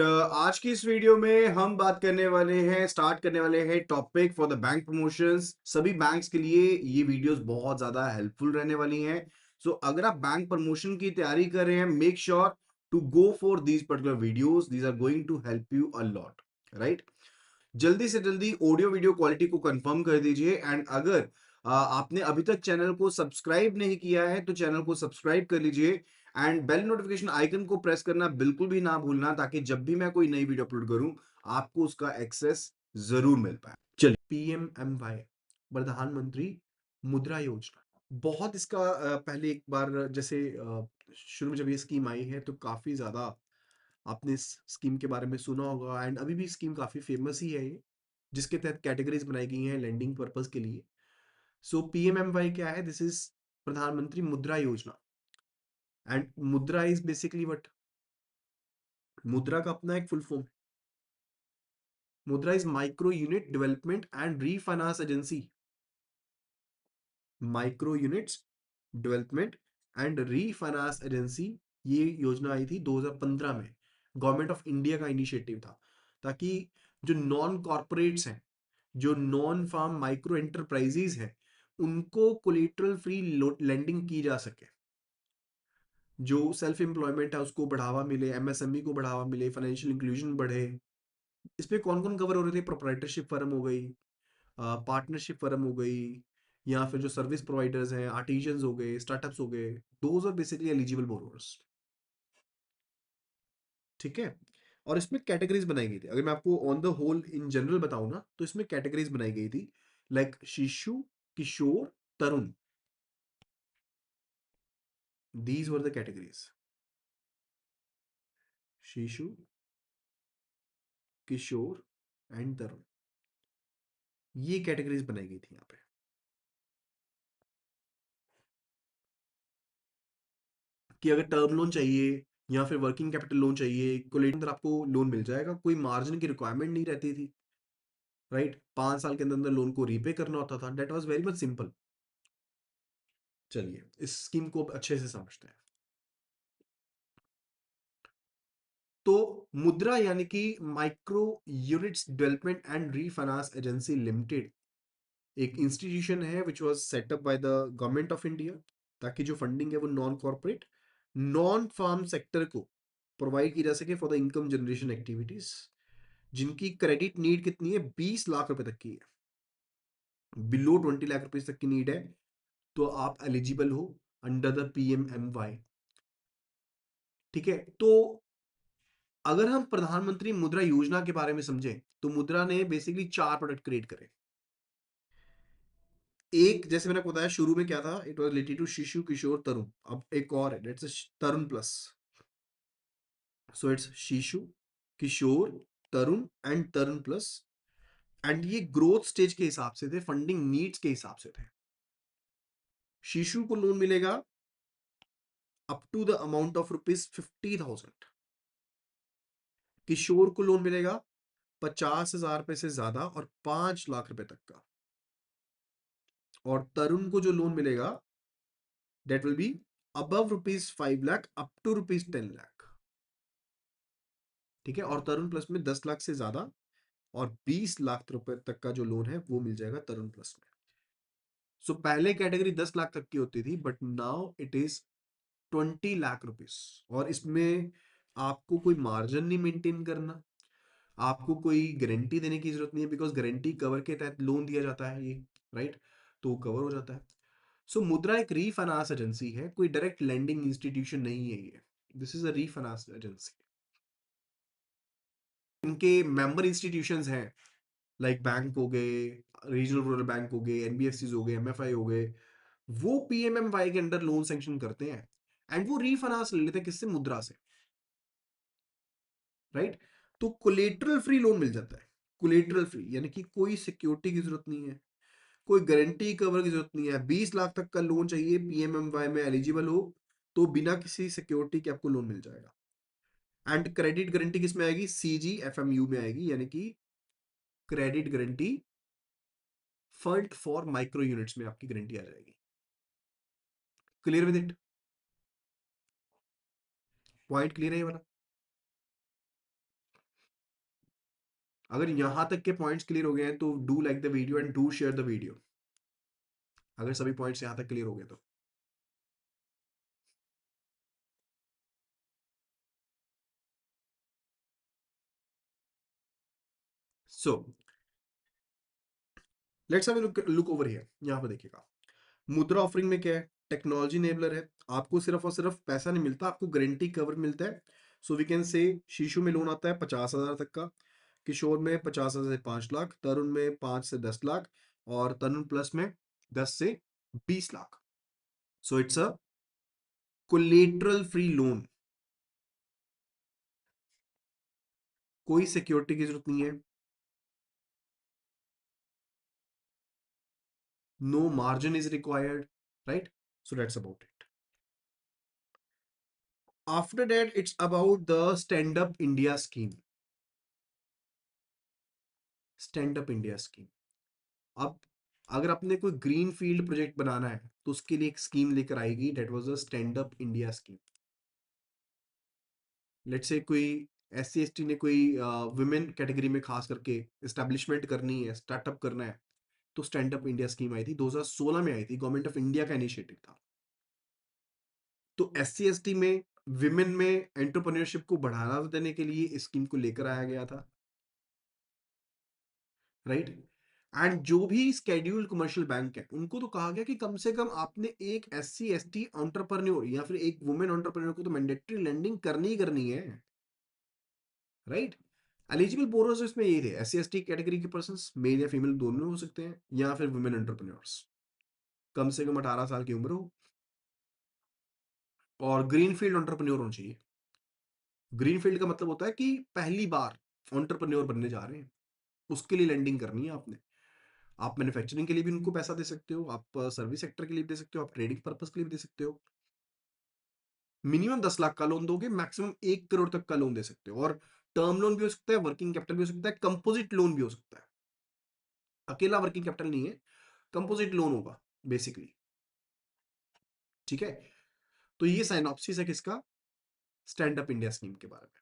आज की इस वीडियो में हम बात करने वाले हैं स्टार्ट करने वाले हैं topic for the bank promotions. सभी बैंक्स के लिए ये वीडियोस बहुत ज़्यादा हेल्पफुल रहने वाली हैं। सो अगर आप बैंक प्रमोशन की तैयारी कर रहे हैं, make sure to go for these particular videos. These are going to help you a lot, right. जल्दी से जल्दी ऑडियो वीडियो क्वालिटी को कंफर्म कर दीजिए। एंड अगर आपने अभी तक चैनल को सब्सक्राइब नहीं किया है तो चैनल को सब्सक्राइब कर लीजिए एंड बेल नोटिफिकेशन आइकन को प्रेस करना बिल्कुल भी ना भूलना, ताकि जब भी मैं कोई नई वीडियो अपलोड करूं आपको उसका एक्सेस जरूर मिल पाए। चलिए, पीएमएमवाई, प्रधानमंत्री मुद्रा योजना। बहुत इसका पहले एक बार जैसे शुरू में जब ये स्कीम आई है तो काफी ज्यादा आपने इस स्कीम के बारे में सुना होगा। एंड अभी भी स्कीम काफी फेमस ही है ये, जिसके तहत कैटेगरीज बनाई गई हैं लेंडिंग पर्पस के लिए। सो पीएमएमवाई क्या है? दिस इज प्रधानमंत्री मुद्रा योजना। एंड मुद्रा इज बेसिकली व्हाट? मुद्रा का अपना एक फुल फॉर्म, मुद्रा is micro unit development and refinance agency. Micro units development and refinance agency. ये योजना आई थी 2015 में। गवर्नमेंट ऑफ इंडिया का इनिशिएटिव था, ताकि जो नॉन कॉर्पोरेट्स हैं, जो नॉन फार्म माइक्रो एंटरप्राइजेज हैं, उनको कोलेटरल फ्री लेंडिंग की जा सके। जो सेल्फ एम्प्लॉयमेंट है उसको बढ़ावा मिले, एमएसएमई को बढ़ावा मिले, फाइनेंशियल इंक्लूजन बढ़े। इसमें कौन कौन कवर हो रहे थे? प्रोप्राइटरशिप फर्म हो गई, पार्टनरशिप फर्म हो गई, या फिर जो सर्विस प्रोवाइडर्स हैं, आर्टिजन्स हो गए, स्टार्टअप्स हो गए। Those are basically eligible borrowers. ठीक है। और इसमें कैटेगरीज बनाई गई थी। अगर मैं आपको on the whole in general बताऊं ना, तो इसमें कैटेगरीज बनाई गई थी, like Shishu, Kishore, Tarun. These were the categories. Shishu, Kishore and तरुण, ये कैटेगरीज बनाई गई थी यहाँ पे। कि अगर टर्म लोन चाहिए या फिर वर्किंग कैपिटल लोन चाहिए, कोलेटरल अंदर आपको लोन मिल जाएगा। कोई मार्जिन की रिक्वायरमेंट नहीं रहती थी, राइट। 5 साल के अंदर अंदर लोन को रीपे करना होता था। That was very much simple. चलिए, इस स्कीम को अच्छे से समझते हैं। तो मुद्रा यानी कि micro units development and refinance agency limited एक इंस्टीट्यूशन है which was set up by the government of India, ताकि जो फंडिंग है वो non corporate, non farm sector को प्रोवाइड की जा सके for the income generation activities, जिनकी क्रेडिट नीड कितनी है? 20 लाख रुपए तक की है। बिलो 20 लाख रुपए तक की नीड है तो आप एलिजिबल हो अंडर द पीएमएमवाई। ठीक है। तो अगर हम प्रधानमंत्री मुद्रा योजना के बारे में समझें, तो मुद्रा ने बेसिकली 4 प्रोडक्ट क्रिएट करे। एक, जैसे मैंने आपको बताया शुरू में क्या था, इट वाज रिलेटेड टू शिशु, किशोर, तरुण। अब एक और है, that's Tarun plus. So it's शिशु, किशोर, तरुण एंड तरुण प्लस। एंड ये ग्रोथ स्टेज के हिसाब से थे, फंडिंग नीड्स के हिसाब से थे। शिशु को लोन मिलेगा up to the amount of ₹50,000। Kishore को लोन मिलेगा 50,000 रुपए से ज्यादा और 5 लाख रुपए तक का। और तरुण को जो लोन मिलेगा, that will be above ₹5 lakh up to ₹10 lakh. ठीक है। और तरुण प्लस में 10 लाख से ज्यादा और 20 लाख रुपए तक का जो लोन है वो मिल जाएगा तरुण प्लस में। सो पहले कैटेगरी 10 लाख तक की होती थी, but now it is 20 lakh rupees. और इसमें आपको कोई मार्जिन नहीं मेंटेन करना, आपको कोई गारंटी देने की जरूरत नहीं है, बिकॉज गारंटी कवर के तहत लोन दिया जाता है ये, राइट। तो कवर हो जाता है। सो मुद्रा एक रीफाइनेंस एजेंसी है, कोई डायरेक्ट लैंडिंग इंस्टीट्यूशन नहीं है ये। This is a refinance agency. इनके मेंबर इंस्टीट्यूशंस हैं, लाइक बैंक हो गए, रीजनल रूरल बैंक हो गए, एनबीएफसीज हो गए, एमएफआई हो गए। वो पीएमएमवाई के अंडर लोन सैंक्शन करते हैं एंड वो रीफाइनेंस ले लेते हैं। किससे? मुद्रा से, राइट। तो कोलेटरल फ्री लोन मिल जाता है। कोलेटरल फ्री यानी कि कोई सिक्योरिटी की जरूरत नहीं है, कोई गारंटी कवर की जरूरत नहीं है। 20 लाख तक का लोन चाहिए, पीएमएमवाई में एलिजिबल हो तो बिना किसी सिक्योरिटी के आपको लोन मिल जाएगा। एंड क्रेडिट गारंटी किस में आएगी? सीजीएफएमयू में आएगी, यानी कि credit guarantee fund for micro units में आपकी गारंटी आ जाएगी। Clear with it? Point clear है ये वाला? अगर यहाँ तक के पॉइंट्स क्लियर हो गए हैं तो do like the video and do share the video, अगर सभी पॉइंट्स यहाँ तक क्लियर हो गए तो। So let's have a look over here. यहाँ पर देखिएगा, मुद्रा ऑफरिंग में क्या है, टेक्नोलॉजी नेबलर है। आपको सिर्फ और सिर्फ पैसा नहीं मिलता, आपको गारंटी कवर मिलता है। सो वी कैन से शीशु में लोन आता है 50,000 तक का, किशोर में 50,000 से 5 लाख, तरुण में 5 से 10 लाख, और तरुण प्लस में 10 से 20 lakh. So it's a collateral free loan, कोई सिक्योरिटी की जरूरत नहीं है, no margin is required, right? So that's about it. After that it's about the stand up India scheme. Stand up India scheme, अब अगर आपने कोई ग्रीन फील्ड प्रोजेक्ट बनाना है तो उसके लिए एक स्कीम लेकर आएगी, that was a stand up India scheme. Let's say कोई एस सी एस टी ने कोई वुमेन कैटेगरी में खास करके एस्टेब्लिशमेंट करनी है, स्टार्टअप करना है, तो स्टैंड अप इंडिया स्कीम आई थी, 2016 में आई थी, गवर्नमेंट ऑफ इंडिया का इनिशिएटिव था। तो एस सी एस टी में विमेन में एंटरप्रेन्योरशिप को बढ़ावा देने के लिए इस स्कीम को लेकर आया गया था, राइट? एंड जो भी स्केड्यूल्ड कमर्शियल बैंक है उनको तो कहा गया कि कम से कम आपने एक S C S T entrepreneur या फिर एक वुमेन एंटरप्रेन्योर को तो मैंडेटरी लेंडिंग करनी ही करनी है, राइट? एलिजिबल बोरोज इसमें ये थे, S C S T category के पर्सन, मेल या फीमेल दोनों हो सकते हैं, या फिर वुमेन एंटरप्रेन्योर्स, कम से कम 18 साल की उम्र हो, और ग्रीन फील्ड एंटरप्रेन्योर होना चाहिए। ग्रीन फील्ड का मतलब होता है कि पहली बार एंटरप्रेन्योर बनने जा रहे हैं, उसके लिए लेंडिंग करनी है आपने। आप मैन्युफैक्चरिंग के लिए भी उनको पैसा दे सकते हो, आप सर्विस सेक्टर के लिए दे सकते हो, आप ट्रेडिंग पर्पस के लिए भी दे सकते हो। मिनिमम 10 लाख का लोन दोगे, मैक्सिमम 1 करोड़ तक का लोन दे सकते हो, और टर्म लोन भी हो सकता है, वर्किंग कैपिटल भी हो सकता है, कंपोजिट लोन भी हो सकता है। अकेला वर्किंग कैपिटल नहीं है, कंपोजिट लोन होगा बेसिकली, ठीक है? तो ये साइनॉप्सिस है किसका, स्टैंड अप इंडिया स्कीम के बारे में।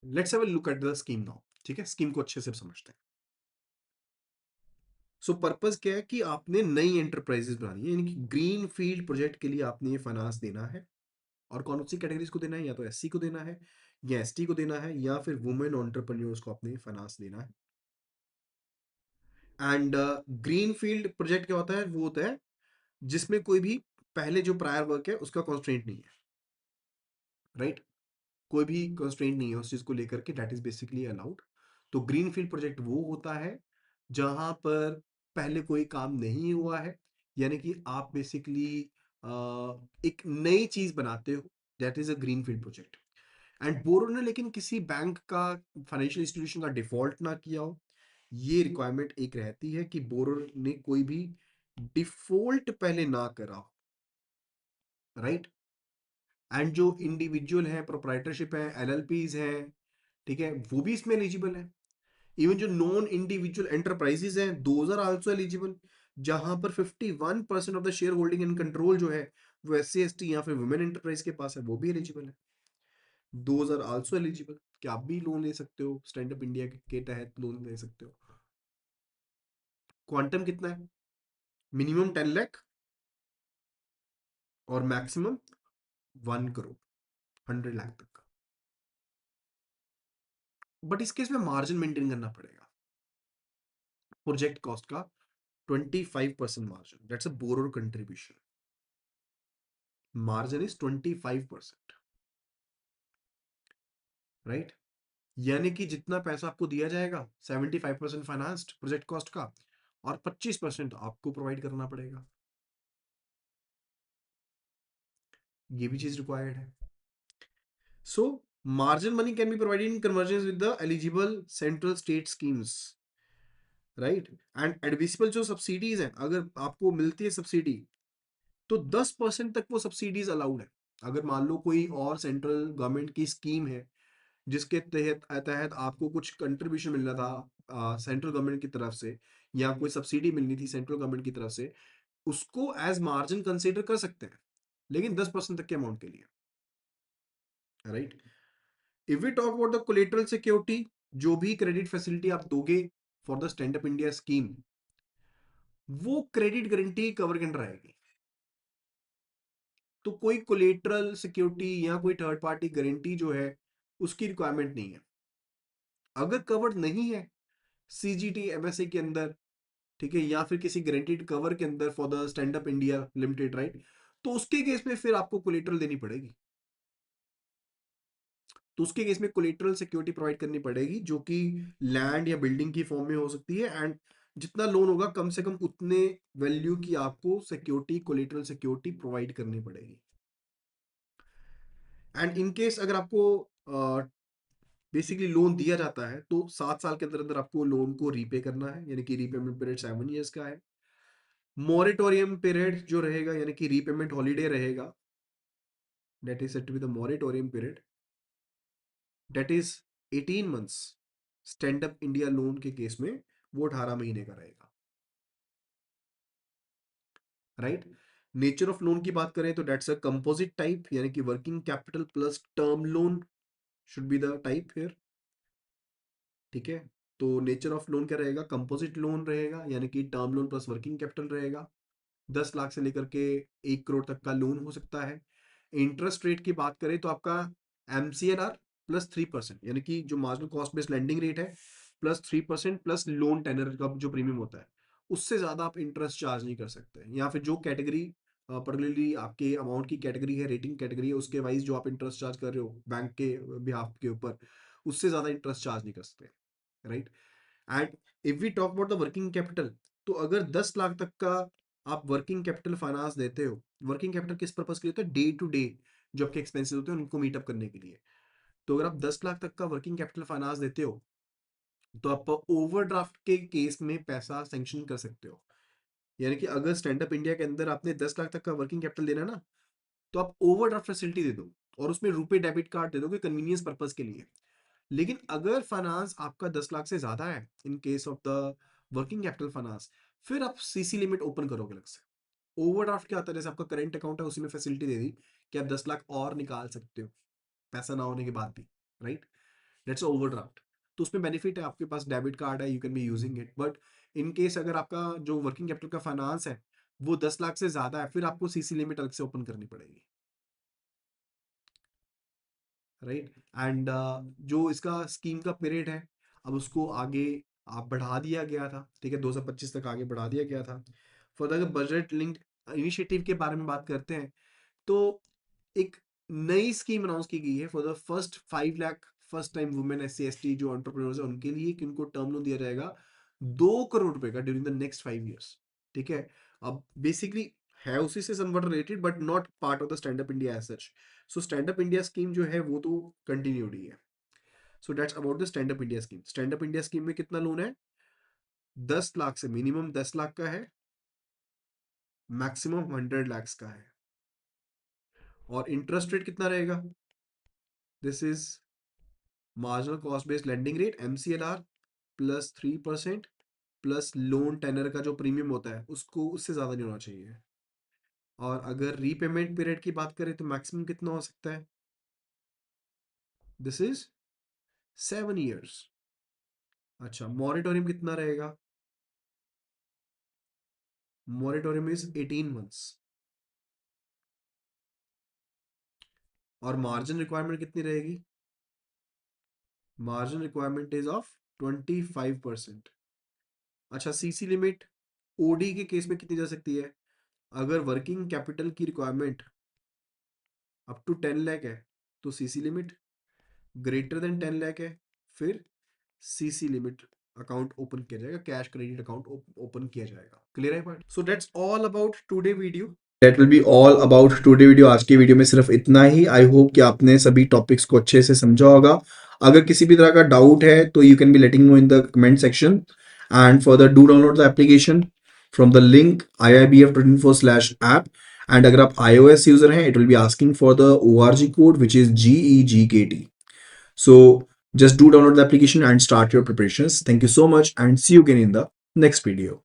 Let's have a look at the scheme now, ठीक है? स्कीम को अच्छे से समझते हैं। सो पर्पस क्या है कि आपने नई एंटरप्राइजेस बनानी है, यानी कि ग्रीन फील्ड प्रोजेक्ट के लिए आपने ये फाइनेंस देना है। और कौन सी कैटेगरीज को देना है, या तो एससी को देना है, या एसटी को देना है, या फिर वुमेन एंटरप्रेन्योर्स को आपने फाइनेंस देना है। एंड ग्रीन फील्ड प्रोजेक्ट क्या होता है, वो होता है जिसमें कोई भी पहले जो प्रायर वर्क है उसका कॉन्स्ट्रेंट नहीं है, राइट? कोई भी कंस्ट्रेंट नहीं है उस चीज को लेकर के, दैट इज बेसिकली अलाउड। तो ग्रीन फील्ड प्रोजेक्ट वो होता है जहां पर पहले कोई काम नहीं हुआ है, यानी कि आप बेसिकली एक नई चीज बनाते हो, that is a green field project. And borrower ने लेकिन किसी बैंक का, फाइनेंशियल इंस्टीट्यूशन का डिफॉल्ट ना किया हो, ये रिक्वायरमेंट एक रहती है कि बोरो ने कोई भी डिफॉल्ट पहले ना करा हो, राइट? एंड जो इंडिविजुअल है, प्रोप्राइटरशिप है, एलएलपीज हैं, ठीक है, वो भी इसमें एलिजिबल है। इवन जो नॉन इंडिविजुअल एंटरप्राइजेज हैं, दोज आर आल्सो एलिजिबल, जहां पर 51% of the share holding and control जो है वो एस सी एस टी या फिर वुमेन एंटरप्राइज के पास है, वो भी एलिजिबल है। दोज आर आल्सो एलिजिबल कि आप भी लोन ले सकते हो, स्टैंड अप इंडिया के तहत लोन ले सकते हो। क्वांटम कितना है, मिनिमम 10 लाख और मैक्सिमम 1 करोड़, 100 लाख तक का। बट इस केस में मार्जिन मेंटेन करना पड़ेगा, प्रोजेक्ट कॉस्ट का 25% margin, that's a borrower contribution. Margin is 25%, right? यानी कि जितना पैसा आपको दिया जाएगा, 75% फाइनेंस्ड प्रोजेक्ट कॉस्ट का, और 25% आपको प्रोवाइड करना पड़ेगा। ये भी चीज रिक्वायर्ड है। So margin money can be provided in convergence with the eligible central state schemes, right? And admissible जो सब्सिडीज हैं, अगर आपको मिलती है सब्सिडी, तो 10% तक वो सब्सिडीज अलाउड है। अगर मान लो कोई और सेंट्रल गवर्नमेंट की स्कीम है जिसके तहत तहत आपको कुछ कंट्रीब्यूशन मिल रहा था सेंट्रल गवर्नमेंट की तरफ से, या कोई सब्सिडी मिलनी थी सेंट्रल गवर्नमेंट की तरफ से, उसको एज मार्जिन कंसीडर कर सकते हैं, लेकिन 10% तक के अमाउंट के लिए, right. If we talk about the collateral security, जो भी क्रेडिट फैसिलिटी आप दोगे for the stand up India scheme, वो क्रेडिट गारंटी कवर के अंडर आएगी। तो कोई कोलेटरल सिक्योरिटी या कोई थर्ड पार्टी गारंटी जो है उसकी रिक्वायरमेंट नहीं है। अगर कवर्ड नहीं है सीजीटी एमएसए के अंदर, ठीक है, या फिर किसी गारंटीड कवर के अंदर for the stand up India limited, right, तो उसके केस में फिर आपको कोलेटरल देनी पड़ेगी। तो उसके केस में कोलेटरल सिक्योरिटी प्रोवाइड करनी पड़ेगी, जो कि लैंड या बिल्डिंग की फॉर्म में हो सकती है, एंड जितना लोन होगा कम से कम उतने वैल्यू की आपको सिक्योरिटी, कोलेटरल सिक्योरिटी प्रोवाइड करनी पड़ेगी। एंड इन केस अगर आपको बेसिकली लोन दिया जाता है तो 7 साल के अंदर अंदर आपको लोन को रीपे करना है, यानी कि रीपेमेंट पीरियड 7 years का है। मोरेटोरियम पीरियड जो रहेगा, यानी कि रीपेमेंट हॉलीडे रहेगा, that is said to be the moratorium period, that is 18 months। Stand up India loan के केस में वो 18 महीने का रहेगा, राइट। नेचर ऑफ लोन की बात करें तो दैट्स अ कंपोजिट टाइप, यानी कि working capital plus term loan should be the type here, ठीक है। तो नेचर ऑफ लोन क्या रहेगा, कंपोजिट लोन रहेगा, यानी कि term loan plus working capital रहेगा। 10 लाख से लेकर के 1 करोड़ तक का लोन हो सकता है। इंटरेस्ट रेट की बात करें तो आपका MCLR प्लस 3%, यानी कि जो marginal cost based landing rate है प्लस 3% प्लस लोन टेनर का जो प्रीमियम होता है, उससे ज्यादा आप इंटरेस्ट चार्ज नहीं कर सकते। या फिर जो कैटेगरी पर्टिकुलरली आपके अमाउंट की कैटेगरी है, रेटिंग कैटेगरी है, उसके वाइज जो आप इंटरेस्ट चार्ज कर रहे हो बैंक के बिहाफ के ऊपर, उससे ज्यादा इंटरेस्ट चार्ज नहीं कर सकते, right. And if we talk about the working capital, तो अगर 10 लाख तक का आप वर्किंग कैपिटल फाइनेंस देते हो, वर्किंग कैपिटल किस पर्पस के लिए होता है, डे टू डे जो आपके एक्सपेंसेस होते हैं उनको मीटअप करने के लिए। तो अगर आप 10 लाख तक का वर्किंग कैपिटल फाइनेंस देते हो तो आप ओवरड्राफ्ट के केस में पैसा सेंक्शन कर सकते हो। यानी कि अगर स्टैंड अप इंडिया के अंदर आपने 10 लाख तक का वर्किंग कैपिटल देना ना, तो आप ओवरड्राफ्ट फैसिलिटी दे दो और उसमें रुपए डेबिट कार्ड दे दोगे कन्वीनियंस पर्पस के लिए। लेकिन अगर फाइनेंस आपका 10 लाख से ज्यादा है, in case of the working capital finance, फिर आप सीसी लिमिट ओपन करोगे अलग से। ओवरड्राफ्ट क्या होता है, जैसे आपका करेंट अकाउंट है उसी में फैसिलिटी दे दी कि आप 10 लाख और निकाल सकते हो पैसा ना होने के बाद भी, राइट। That's overdraft. तो उसमें बेनिफिट है, आपके पास डेबिट कार्ड है, you can be using it. But in case अगर आपका जो वर्किंग कैपिटल का फाइनेंस है वो 10 लाख से ज्यादा है, फिर आपको सीसी लिमिट अलग से ओपन करनी पड़ेगी, राइट। एंड जो इसका स्कीम का पीरियड है, अब उसको आगे आप बढ़ा दिया गया था, ठीक है, 2025 तक आगे बढ़ा दिया गया था। For the budget linked initiative के बारे में बात करते हैं, तो एक नई स्कीम अनाउंस की गई है for the first 5 lakh first time women SC ST जो एंटरप्रेन्योर्स है उनके लिए, कि उनको टर्म लोन दिया जाएगा 2 करोड़ रुपए का ड्यूरिंग द नेक्स्ट 5 years, ठीक है। अब बेसिकली है उसी से something related but not part of the stand up India as such. So stand up India scheme जो है वो तो कंटिन्यूड ही है। So that's about the stand up India scheme. Stand up India scheme में कितना लोन है, 10 लाख से मिनिमम 10 लाख का है, मैक्सिमम 100 lakhs का है। और इंटरेस्ट रेट कितना रहेगा, this is marginal cost based lending rate MCLR plus 3% plus loan tenor का जो प्रीमियम होता है उसको उससे ज्यादा नहीं होना चाहिए। और अगर रीपेमेंट पीरियड की बात करें तो मैक्सिमम कितना हो सकता है, दिस इज 7 years। अच्छा, मॉरिटोरियम कितना रहेगा, मॉरिटोरियम इज 18 months। और मार्जिन रिक्वायरमेंट कितनी रहेगी, मार्जिन रिक्वायरमेंट इज ऑफ 25%। अच्छा, सीसी लिमिट OD के केस में कितनी जा सकती है, अगर वर्किंग कैपिटल की रिक्वायरमेंट अप टू 10 लाख है तो CC limit, greater than 10 lakh है फिर सीसी लिमिट अकाउंट ओपन किया जाएगा, कैश क्रेडिट अकाउंट ओपन किया जाएगा। क्लियर है point. So that's all about today video, that will be all about today video. आज की वीडियो में सिर्फ इतना ही। आई होप कि आपने सभी टॉपिक्स को अच्छे से समझा होगा। अगर किसी भी तरह का डाउट है तो you can be letting no in the comment section, and further do download the application from the link IIBF24/app। And अगर आप iOS यूजर हैं, it will be asking for the ORG code which is GEGKT। So just do download the application and start your preparations. Thank you so much and see you again in the next video.